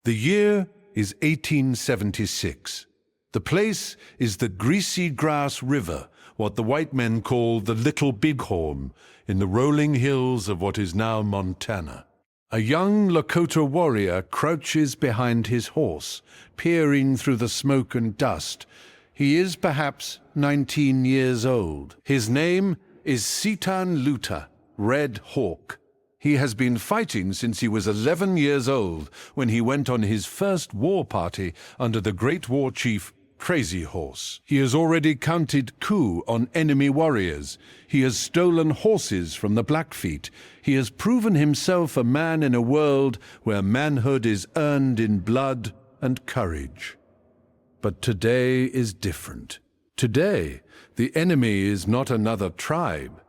The year is 1876. The place is the Greasy Grass River, what the white men call the Little Bighorn, in the rolling hills of what is now Montana. A young Lakota warrior crouches behind his horse, peering through the smoke and dust. He is perhaps 19 years old. His name is Cetan Luta, Red Hawk. He has been fighting since he was 11 years old, when he went on his first war party under the great war chief Crazy Horse. He has already counted coup on enemy warriors. He has stolen horses from the Blackfeet. He has proven himself a man in a world where manhood is earned in blood and courage. But today is different. Today, the enemy is not another tribe.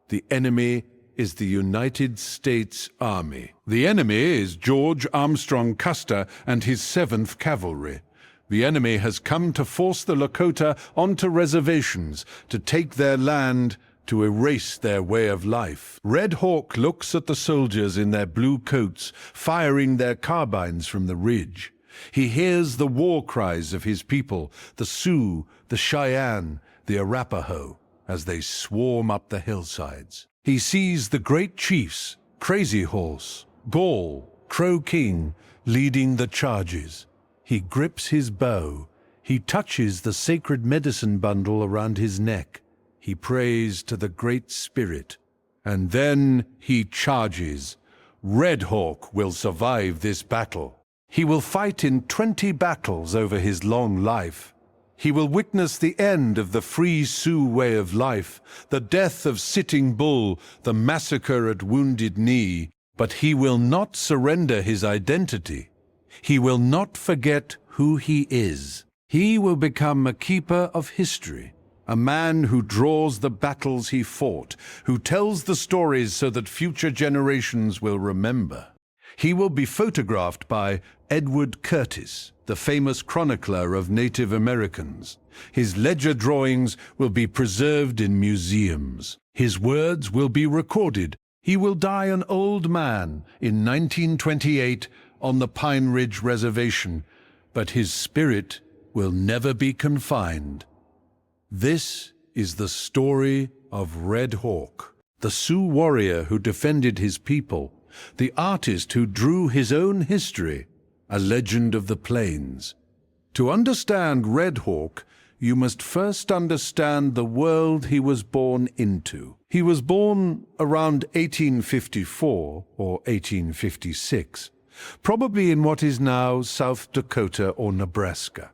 The enemy is the United States Army. The enemy is George Armstrong Custer and his Seventh Cavalry. The enemy has come to force the Lakota onto reservations, to take their land, to erase their way of life. Red Hawk looks at the soldiers in their blue coats, firing their carbines from the ridge. He hears the war cries of his people, the Sioux, the Cheyenne, the Arapaho, as they swarm up the hillsides. He sees the great chiefs, Crazy Horse, Gall, Crow King, leading the charges. He grips his bow. He touches the sacred medicine bundle around his neck. He prays to the Great Spirit. And then he charges. Red Hawk will survive this battle. He will fight in 20 battles over his long life. He will witness the end of the free Sioux way of life, the death of Sitting Bull, the massacre at Wounded Knee. But he will not surrender his identity. He will not forget who he is. He will become a keeper of history, a man who draws the battles he fought, who tells the stories so that future generations will remember. He will be photographed by Edward Curtis, the famous chronicler of Native Americans. His ledger drawings will be preserved in museums. His words will be recorded. He will die an old man in 1928 on the Pine Ridge Reservation, but his spirit will never be confined. This is the story of Red Hawk, the Sioux warrior who defended his people, the artist who drew his own history, a legend of the plains. To understand Red Hawk, you must first understand the world he was born into. He was born around 1854 or 1856, probably in what is now South Dakota or Nebraska.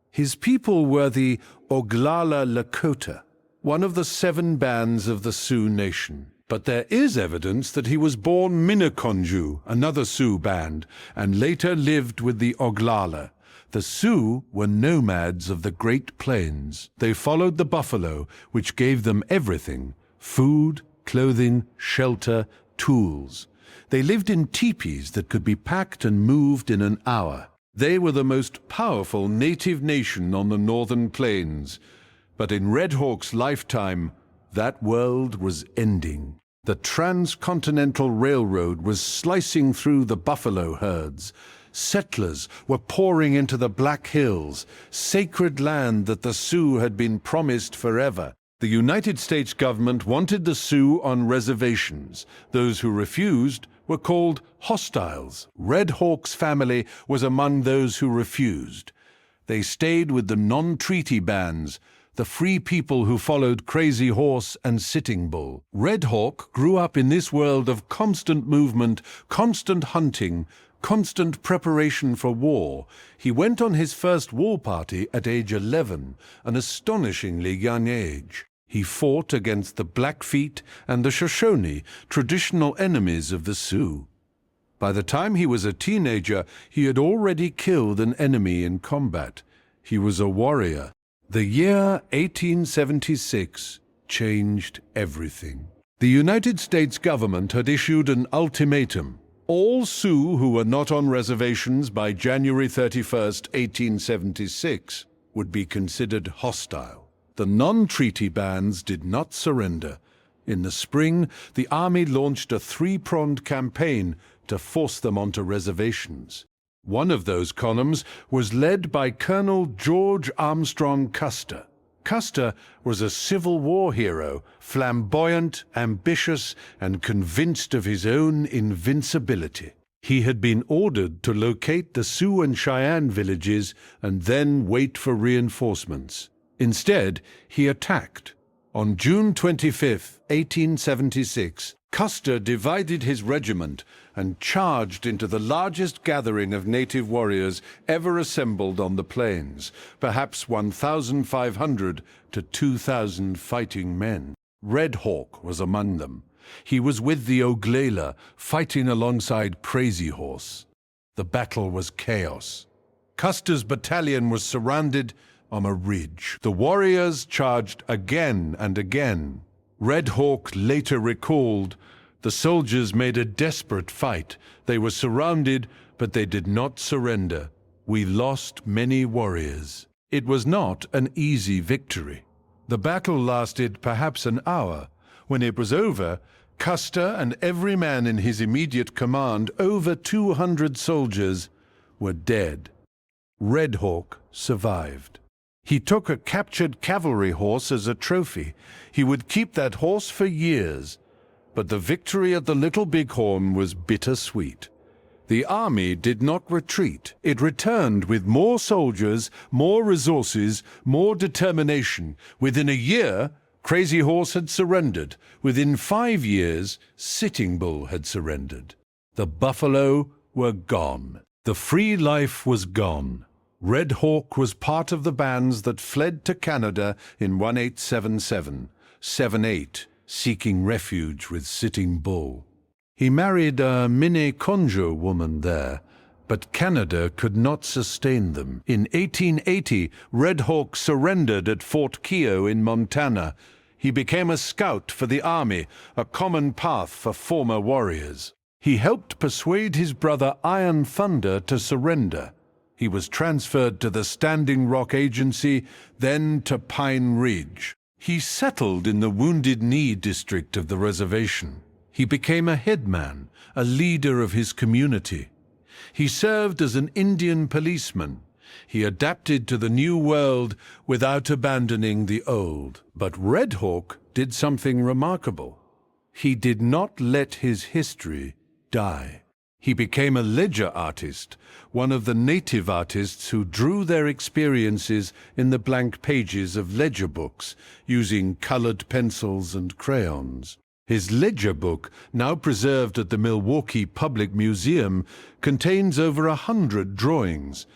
His people were the Oglala Lakota, one of the 7 bands of the Sioux Nation. But there is evidence that he was born Minneconjou, another Sioux band, and later lived with the Oglala. The Sioux were nomads of the Great Plains. They followed the buffalo, which gave them everything: food, clothing, shelter, tools. They lived in teepees that could be packed and moved in an hour. They were the most powerful native nation on the northern plains. But in Red Hawk's lifetime, that world was ending. The transcontinental railroad was slicing through the buffalo herds. Settlers were pouring into the Black Hills, sacred land that the Sioux had been promised forever. The United States government wanted the Sioux on reservations. Those who refused were called hostiles. Red Hawk's family was among those who refused. They stayed with the non-treaty bands, the free people who followed Crazy Horse and Sitting Bull. Red Hawk grew up in this world of constant movement, constant hunting, constant preparation for war. He went on his first war party at age 11, an astonishingly young age. He fought against the Blackfeet and the Shoshone, traditional enemies of the Sioux. By the time he was a teenager, he had already killed an enemy in combat. He was a warrior. The year 1876 changed everything. The United States government had issued an ultimatum. All Sioux who were not on reservations by January 31st, 1876, would be considered hostile. The non-treaty bands did not surrender. In the spring, the Army launched a 3-pronged campaign to force them onto reservations. One of those columns was led by Colonel George Armstrong Custer. Custer was a Civil War hero, flamboyant, ambitious, and convinced of his own invincibility. He had been ordered to locate the Sioux and Cheyenne villages and then wait for reinforcements. Instead, he attacked. On June 25, 1876, Custer divided his regiment and charged into the largest gathering of native warriors ever assembled on the plains, perhaps 1,500 to 2,000 fighting men. Red Hawk was among them. He was with the Oglala, fighting alongside Crazy Horse. The battle was chaos. Custer's battalion was surrounded on a ridge. The warriors charged again and again. Red Hawk later recalled, "The soldiers made a desperate fight. They were surrounded, but they did not surrender. We lost many warriors." It was not an easy victory. The battle lasted perhaps an hour. When it was over, Custer and every man in his immediate command, over 200 soldiers, were dead. Red Hawk survived. He took a captured cavalry horse as a trophy. He would keep that horse for years. But the victory at the Little Bighorn was bittersweet. The army did not retreat. It returned with more soldiers, more resources, more determination. Within a year, Crazy Horse had surrendered. Within 5 years, Sitting Bull had surrendered. The buffalo were gone. The free life was gone. Red Hawk was part of the bands that fled to Canada in 1877, 7/8, seeking refuge with Sitting Bull. He married a Minneconjo woman there, but Canada could not sustain them. In 1880, Red Hawk surrendered at Fort Keogh in Montana. He became a scout for the army, a common path for former warriors. He helped persuade his brother Iron Thunder to surrender. He was transferred to the Standing Rock Agency, then to Pine Ridge. He settled in the Wounded Knee district of the reservation. He became a headman, a leader of his community. He served as an Indian policeman. He adapted to the new world without abandoning the old. But Red Hawk did something remarkable. He did not let his history die. He became a ledger artist, one of the native artists who drew their experiences in the blank pages of ledger books, using colored pencils and crayons. His ledger book, now preserved at the Milwaukee Public Museum, contains over 100 drawings.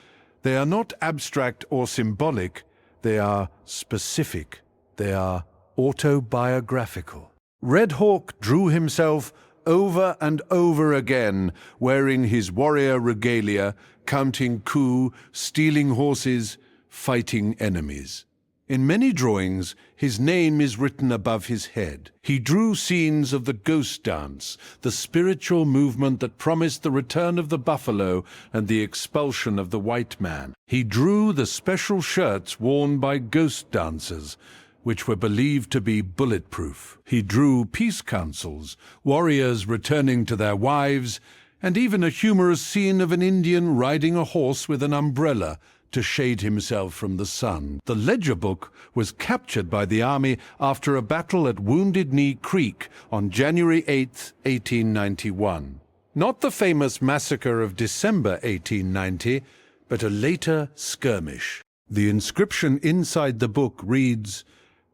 They are not abstract or symbolic, they are specific, they are autobiographical. Red Hawk drew himself over and over again, wearing his warrior regalia, counting coup, stealing horses, fighting enemies. In many drawings, his name is written above his head. He drew scenes of the ghost dance, the spiritual movement that promised the return of the buffalo and the expulsion of the white man. He drew the special shirts worn by ghost dancers, which were believed to be bulletproof. He drew peace councils, warriors returning to their wives, and even a humorous scene of an Indian riding a horse with an umbrella to shade himself from the sun. The ledger book was captured by the army after a battle at Wounded Knee Creek on January 8, 1891. Not the famous massacre of December 1890, but a later skirmish. The inscription inside the book reads,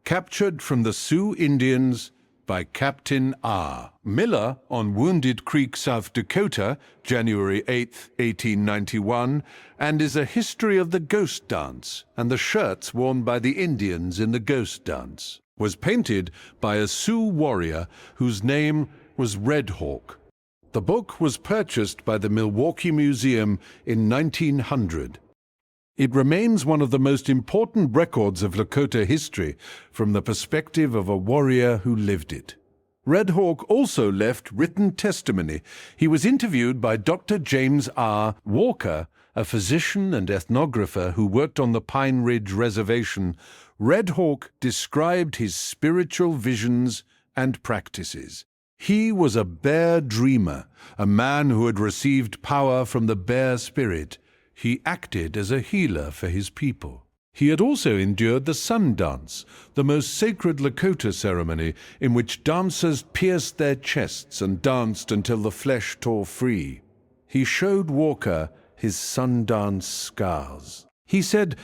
"Captured from the Sioux Indians by Captain R. Miller on Wounded Creek, South Dakota, January 8, 1891, and is a history of the ghost dance and the shirts worn by the Indians in the ghost dance. Was painted by a Sioux warrior whose name was Red Hawk. The book was purchased by the Milwaukee Museum in 1900. It remains one of the most important records of Lakota history from the perspective of a warrior who lived it. Red Hawk also left written testimony. He was interviewed by Dr. James R. Walker, a physician and ethnographer who worked on the Pine Ridge Reservation. Red Hawk described his spiritual visions and practices. He was a bear dreamer, a man who had received power from the bear spirit. He acted as a healer for his people. He had also endured the sun dance, the most sacred Lakota ceremony in which dancers pierced their chests and danced until the flesh tore free. He showed Walker his sun dance scars. He said,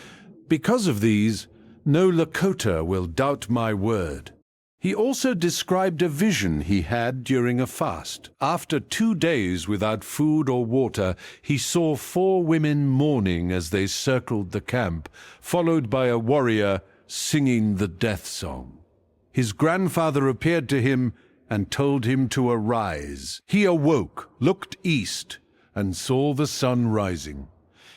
"Because of these, no Lakota will doubt my word." He also described a vision he had during a fast. After 2 days without food or water, he saw 4 women mourning as they circled the camp, followed by a warrior singing the death song. His grandfather appeared to him and told him to arise. He awoke, looked east, and saw the sun rising.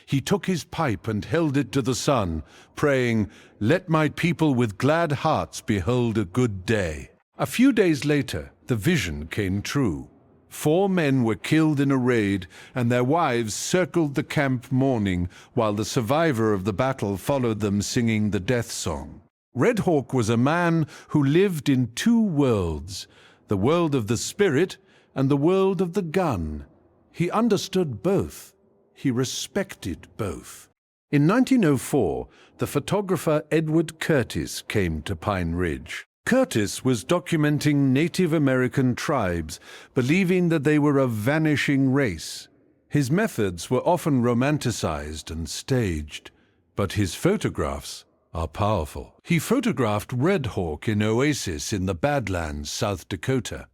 He took his pipe and held it to the sun, praying, "Let my people with glad hearts behold a good day." A few days later, the vision came true. 4 men were killed in a raid, and their wives circled the camp mourning, while the survivor of the battle followed them singing the death song. Red Hawk was a man who lived in 2 worlds, the world of the spirit and the world of the gun. He understood both. He respected both. In 1904, the photographer Edward Curtis came to Pine Ridge. Curtis was documenting Native American tribes, believing that they were a vanishing race. His methods were often romanticized and staged, but his photographs are powerful. He photographed Red Hawk in Oasis in the Badlands, South Dakota.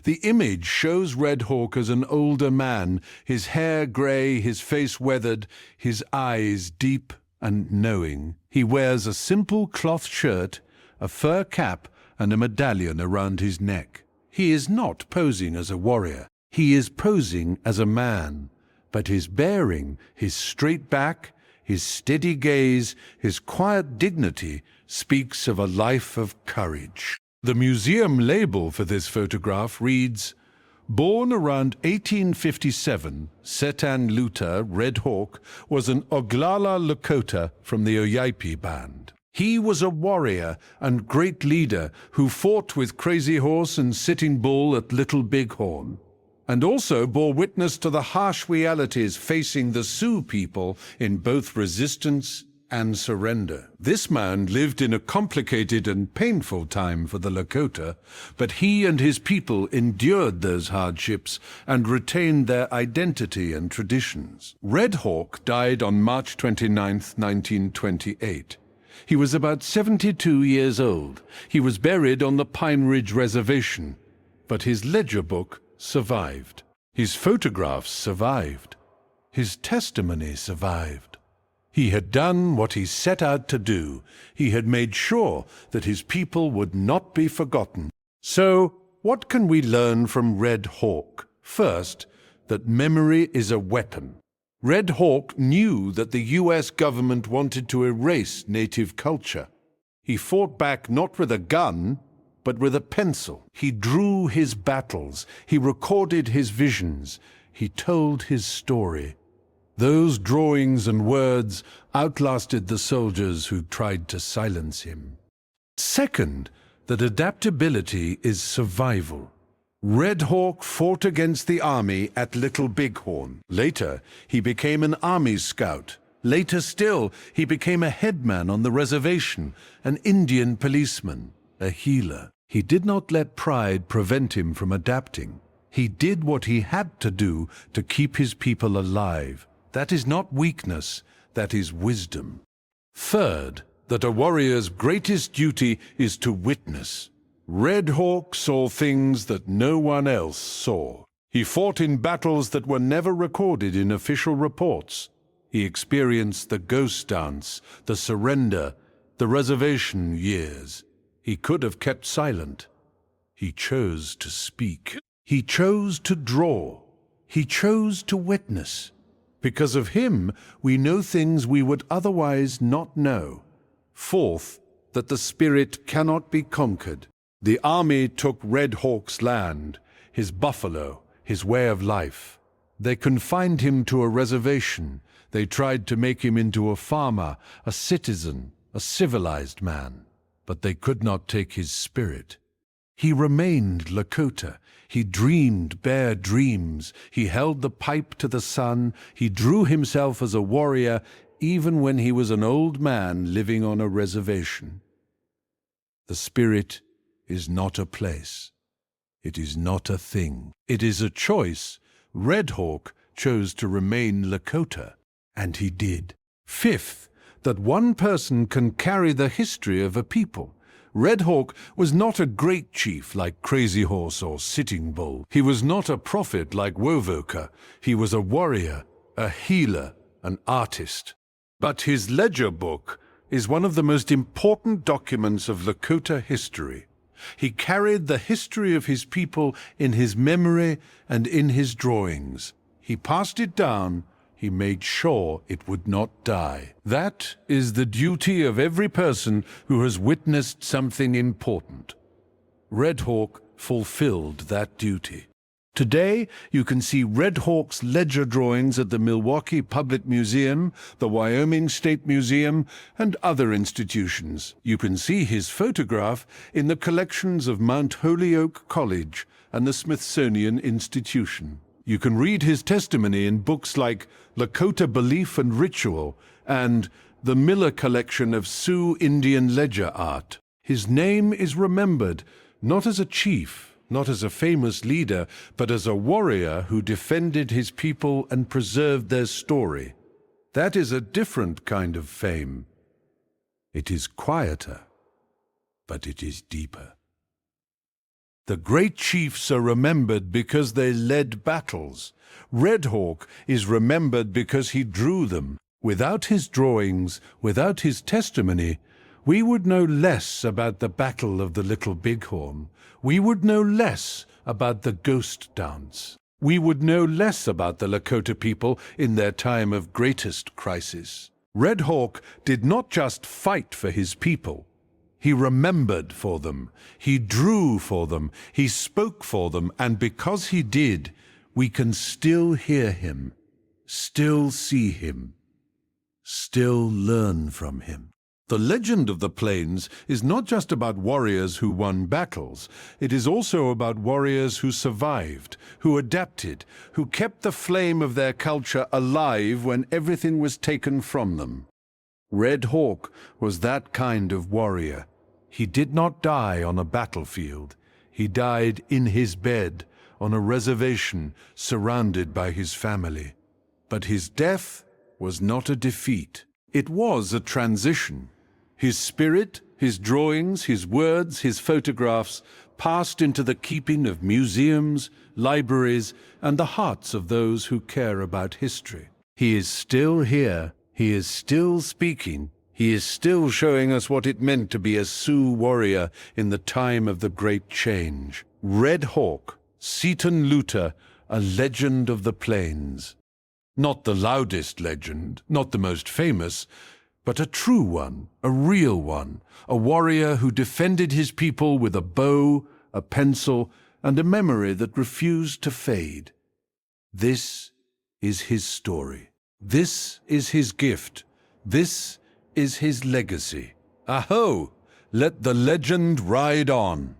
The image shows Red Hawk as an older man, his hair gray, his face weathered, his eyes deep and knowing. He wears a simple cloth shirt, a fur cap, and a medallion around his neck. He is not posing as a warrior. He is posing as a man. But his bearing, his straight back, his steady gaze, his quiet dignity speaks of a life of courage. The museum label for this photograph reads, "Born around 1857, Cetan Luta, Red Hawk, was an Oglala Lakota from the Oyaipi band. He was a warrior and great leader who fought with Crazy Horse and Sitting Bull at Little Bighorn, and also bore witness to the harsh realities facing the Sioux people in both resistance and surrender. This man lived in a complicated and painful time for the Lakota, but he and his people endured those hardships and retained their identity and traditions." Red Hawk died on March 29, 1928. He was about 72 years old. He was buried on the Pine Ridge Reservation, but his ledger book survived. His photographs survived. His testimony survived. He had done what he set out to do. He had made sure that his people would not be forgotten. So, what can we learn from Red Hawk? First, that memory is a weapon. Red Hawk knew that the U.S. government wanted to erase native culture. He fought back not with a gun, but with a pencil. He drew his battles. He recorded his visions. He told his story. Those drawings and words outlasted the soldiers who tried to silence him. Second, that adaptability is survival. Red Hawk fought against the army at Little Bighorn. Later, he became an army scout. Later still, he became a headman on the reservation, an Indian policeman, a healer. He did not let pride prevent him from adapting. He did what he had to do to keep his people alive. That is not weakness, that is wisdom. Third, that a warrior's greatest duty is to witness. Red Hawk saw things that no one else saw. He fought in battles that were never recorded in official reports. He experienced the ghost dance, the surrender, the reservation years. He could have kept silent. He chose to speak. He chose to draw. He chose to witness. Because of him, we know things we would otherwise not know. Fourth, that the spirit cannot be conquered. The army took Red Hawk's land, his buffalo, his way of life. They confined him to a reservation. They tried to make him into a farmer, a citizen, a civilized man. But they could not take his spirit. He remained Lakota. He dreamed bare dreams. He held the pipe to the sun. He drew himself as a warrior even when he was an old man living on a reservation. The spirit is not a place. It is not a thing. It is a choice. Red Hawk chose to remain Lakota, and he did. Fifth, that one person can carry the history of a people. Red Hawk was not a great chief like Crazy Horse or Sitting Bull. He was not a prophet like Wovoka. He was a warrior, a healer, an artist. But his ledger book is one of the most important documents of Lakota history. He carried the history of his people in his memory and in his drawings. He passed it down. He made sure it would not die. That is the duty of every person who has witnessed something important. Red Hawk fulfilled that duty. Today, you can see Red Hawk's ledger drawings at the Milwaukee Public Museum, the Wyoming State Museum, and other institutions. You can see his photograph in the collections of Mount Holyoke College and the Smithsonian Institution. You can read his testimony in books like Lakota Belief and Ritual and the Miller Collection of Sioux Indian Ledger Art. His name is remembered not as a chief, not as a famous leader, but as a warrior who defended his people and preserved their story. That is a different kind of fame. It is quieter, but it is deeper. The great chiefs are remembered because they led battles. Red Hawk is remembered because he drew them. Without his drawings, without his testimony, we would know less about the Battle of the Little Bighorn. We would know less about the ghost dance. We would know less about the Lakota people in their time of greatest crisis. Red Hawk did not just fight for his people. He remembered for them. He drew for them. He spoke for them. And because he did, we can still hear him, still see him, still learn from him. The legend of the Plains is not just about warriors who won battles. It is also about warriors who survived, who adapted, who kept the flame of their culture alive when everything was taken from them. Red Hawk was that kind of warrior. He did not die on a battlefield. He died in his bed on a reservation surrounded by his family. But his death was not a defeat. It was a transition. His spirit, his drawings, his words, his photographs passed into the keeping of museums, libraries, and the hearts of those who care about history. He is still here. He is still speaking. He is still showing us what it meant to be a Sioux warrior in the time of the Great Change. Red Hawk, Cetan Luta, a legend of the plains. Not the loudest legend, not the most famous, but a true one, a real one, a warrior who defended his people with a bow, a pencil, and a memory that refused to fade. This is his story. This is his gift. This is his legacy. Aho! Let the legend ride on.